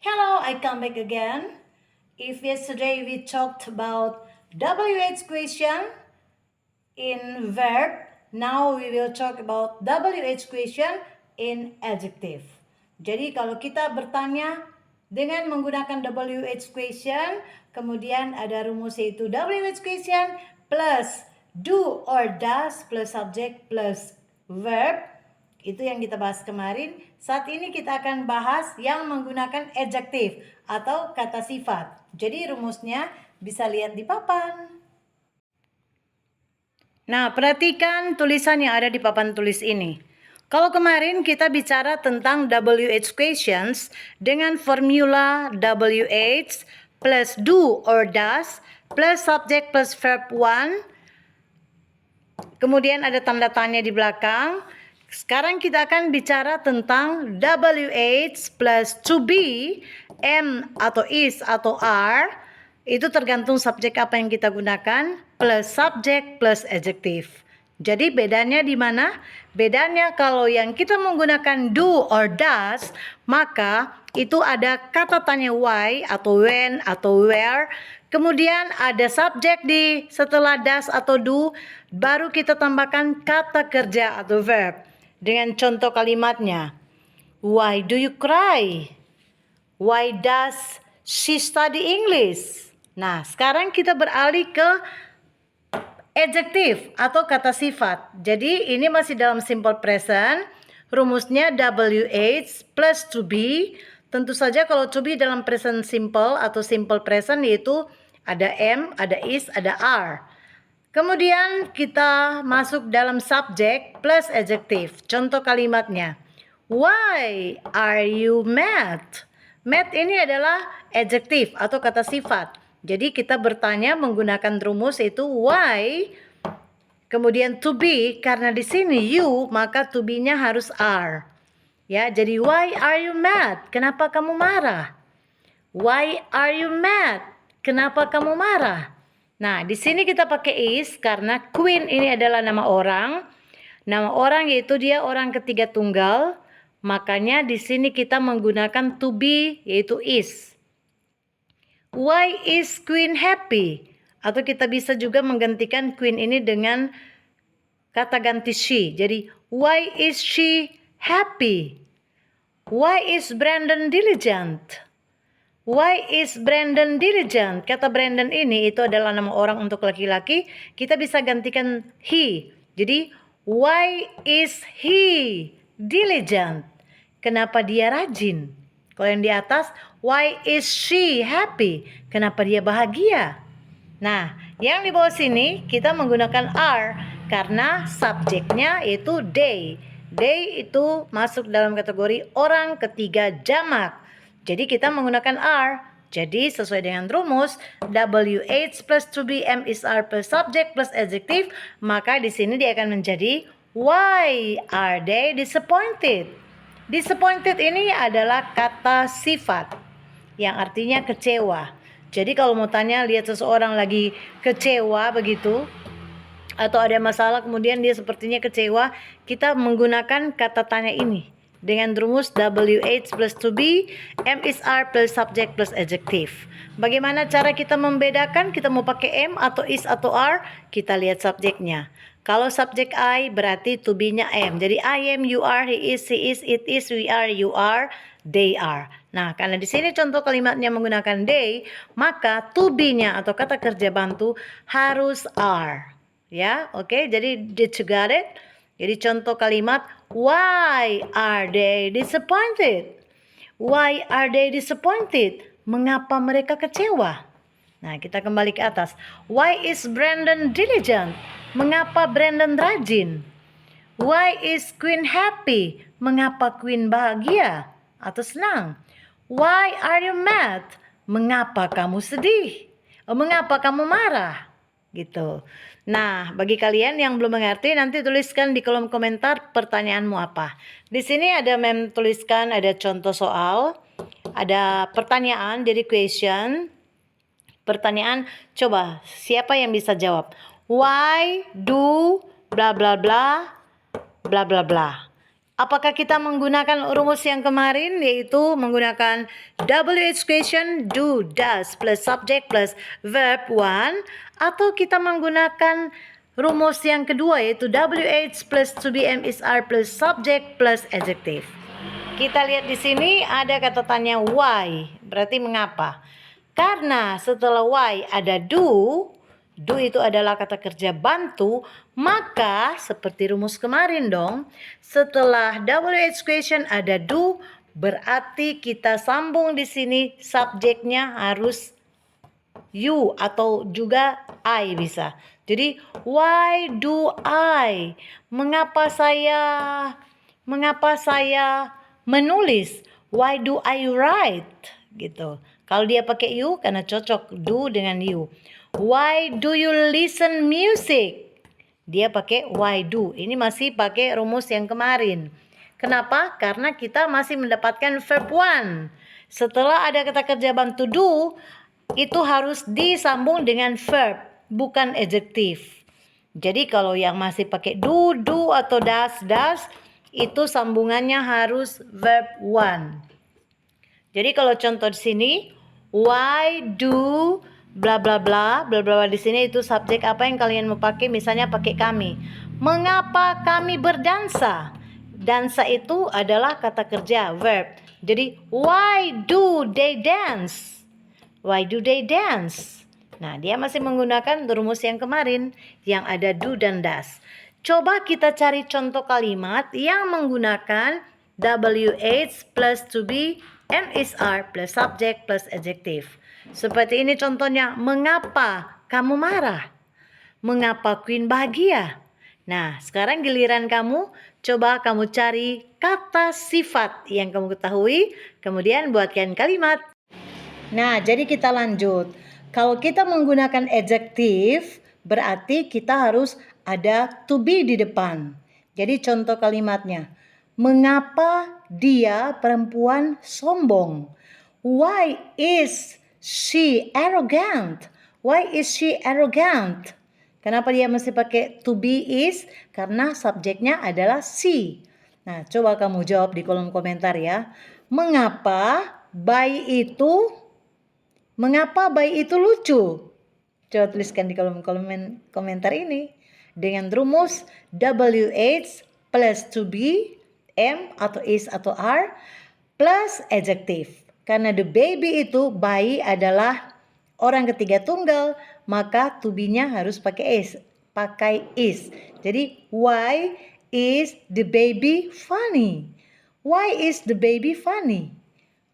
Hello, I come back again. If yesterday we talked about WH question in verb, now we will talk about WH question in adjective. Jadi kalau kita bertanya dengan menggunakan WH question, kemudian ada rumus yaitu WH question plus do or does plus subject plus verb. Itu yang kita bahas kemarin. Saat ini kita akan bahas yang menggunakan adjektif atau kata sifat. Jadi rumusnya bisa lihat di papan. Nah, perhatikan tulisan yang ada di papan tulis ini. Kalau kemarin kita bicara tentang WH questions dengan formula WH plus do or does plus subject plus verb 1. Kemudian ada tanda tanya di belakang. Sekarang kita akan bicara tentang WH plus to be, am atau is atau are. Itu tergantung subjek apa yang kita gunakan, plus subjek plus adjective. Jadi bedanya di mana? Bedanya kalau yang kita menggunakan do or does, maka itu ada kata tanya why atau when atau where. Kemudian ada subjek di setelah does atau do, baru kita tambahkan kata kerja atau verb. Dengan contoh kalimatnya. Why do you cry? Why does she study English? Nah, sekarang kita beralih ke adjektif atau kata sifat. Jadi ini masih dalam simple present. Rumusnya WH plus to be. Tentu saja kalau to be dalam present simple atau simple present yaitu ada am, ada is, ada are. Kemudian kita masuk dalam subjek plus adjective. Contoh kalimatnya. Why are you mad? Mad ini adalah adjective atau kata sifat. Jadi kita bertanya menggunakan rumus itu why. Kemudian to be, karena di sini you, maka to be-nya harus are. Ya, jadi why are you mad? Kenapa kamu marah? Why are you mad? Kenapa kamu marah? Nah, di sini kita pakai is karena Queen ini adalah nama orang. Nama orang yaitu dia orang ketiga tunggal. Makanya di sini kita menggunakan to be yaitu is. Why is Queen happy? Atau kita bisa juga menggantikan Queen ini dengan kata ganti she. Jadi, why is she happy? Why is Brandon diligent? Why is Brandon diligent? Kata Brandon ini itu adalah nama orang untuk laki-laki. Kita bisa gantikan he. Jadi, why is he diligent? Kenapa dia rajin? Kalau yang di atas, why is she happy? Kenapa dia bahagia? Nah, yang di bawah sini kita menggunakan are karena subjeknya itu they. They itu masuk dalam kategori orang ketiga jamak. Jadi kita menggunakan are. Jadi sesuai dengan rumus WH plus to be, am, is, are plus subject plus adjective, maka di sini dia akan menjadi why are they disappointed? Disappointed ini adalah kata sifat yang artinya kecewa. Jadi kalau mau tanya lihat seseorang lagi kecewa begitu atau ada masalah kemudian dia sepertinya kecewa, kita menggunakan kata tanya ini dengan rumus WH plus to be, am, is, are plus subject plus adjective. Bagaimana cara kita membedakan? Kita mau pakai am atau is atau are? Kita lihat subjeknya. Kalau subjek I berarti to be-nya am. Jadi I am, you are, he is, it is, we are, you are, they are. Nah, karena di sini contoh kalimatnya menggunakan they, maka to be-nya atau kata kerja bantu harus are. Ya, oke. Jadi did you got it? Jadi contoh kalimat why are they disappointed? Why are they disappointed? Mengapa mereka kecewa? Nah, kita kembali ke atas. Why is Brandon diligent? Mengapa Brandon rajin? Why is Queen happy? Mengapa Queen bahagia atau senang? Why are you mad? Mengapa kamu sedih? Mengapa kamu marah? Gitu. Nah, bagi kalian yang belum mengerti, nanti tuliskan di kolom komentar pertanyaanmu apa. Di sini ada tuliskan ada contoh soal, ada pertanyaan, jadi question. Pertanyaan, coba siapa yang bisa jawab? Why do bla bla bla bla bla bla. Apakah kita menggunakan rumus yang kemarin, yaitu menggunakan WH question do, does plus subject plus verb 1, atau kita menggunakan rumus yang kedua, yaitu WH plus to be am is are plus subject plus adjective. Kita lihat di sini ada kata tanya why, berarti mengapa. Karena setelah why ada do itu adalah kata kerja bantu, maka seperti rumus kemarin dong, setelah WH question ada do, berarti kita sambung di sini subjeknya harus you atau juga I bisa. Jadi why do I? Mengapa saya menulis? Why do I write? Gitu. Kalau dia pakai you karena cocok do dengan you. Why do you listen music? Dia pakai why do. Ini masih pakai rumus yang kemarin. Kenapa? Karena kita masih mendapatkan verb 1. Setelah ada kata kerja bantu do, itu harus disambung dengan verb, bukan adjektif. Jadi kalau yang masih pakai do atau does, itu sambungannya harus verb 1. Jadi kalau contoh di sini, why do bla bla bla di sini itu subjek apa yang kalian mau pakai, misalnya pakai kami. Mengapa kami berdansa? Dansa itu adalah kata kerja, verb. Jadi why do they dance? Why do they dance? Nah, dia masih menggunakan rumus yang kemarin yang ada do dan does. Coba kita cari contoh kalimat yang menggunakan WH plus to be, am is are plus subject plus adjective. Seperti ini contohnya, mengapa kamu marah? Mengapa Queen bahagia? Nah, sekarang giliran kamu, coba kamu cari kata sifat yang kamu ketahui, kemudian buatkan kalimat. Nah, jadi kita lanjut. Kalau kita menggunakan adjektif, berarti kita harus ada to be di depan. Jadi contoh kalimatnya, mengapa dia perempuan sombong? Why is she arrogant? Why is she arrogant? Kenapa dia mesti pakai to be is? Karena subjeknya adalah she. Nah, coba kamu jawab di kolom komentar ya. Mengapa bayi itu lucu? Coba tuliskan di kolom komentar ini. Dengan rumus WH plus to be, am atau is atau are, plus adjective. Karena the baby itu, bayi adalah orang ketiga tunggal, maka to be-nya harus pakai is. Jadi why is the baby funny? Why is the baby funny?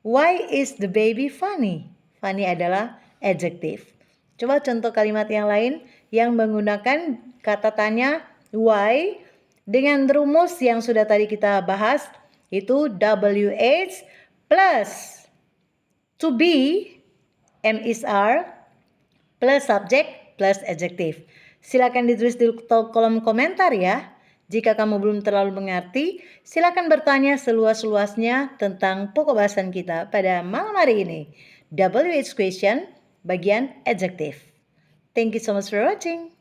Why is the baby funny? Funny adalah adjective. Coba contoh kalimat yang lain yang menggunakan kata tanya why dengan rumus yang sudah tadi kita bahas, itu WH plus to be, am is are, plus subject plus adjective. Silakan ditulis di kolom komentar ya. Jika kamu belum terlalu mengerti, silakan bertanya seluas-luasnya tentang pokok bahasan kita pada malam hari ini. WH question bagian adjective. Thank you so much for watching.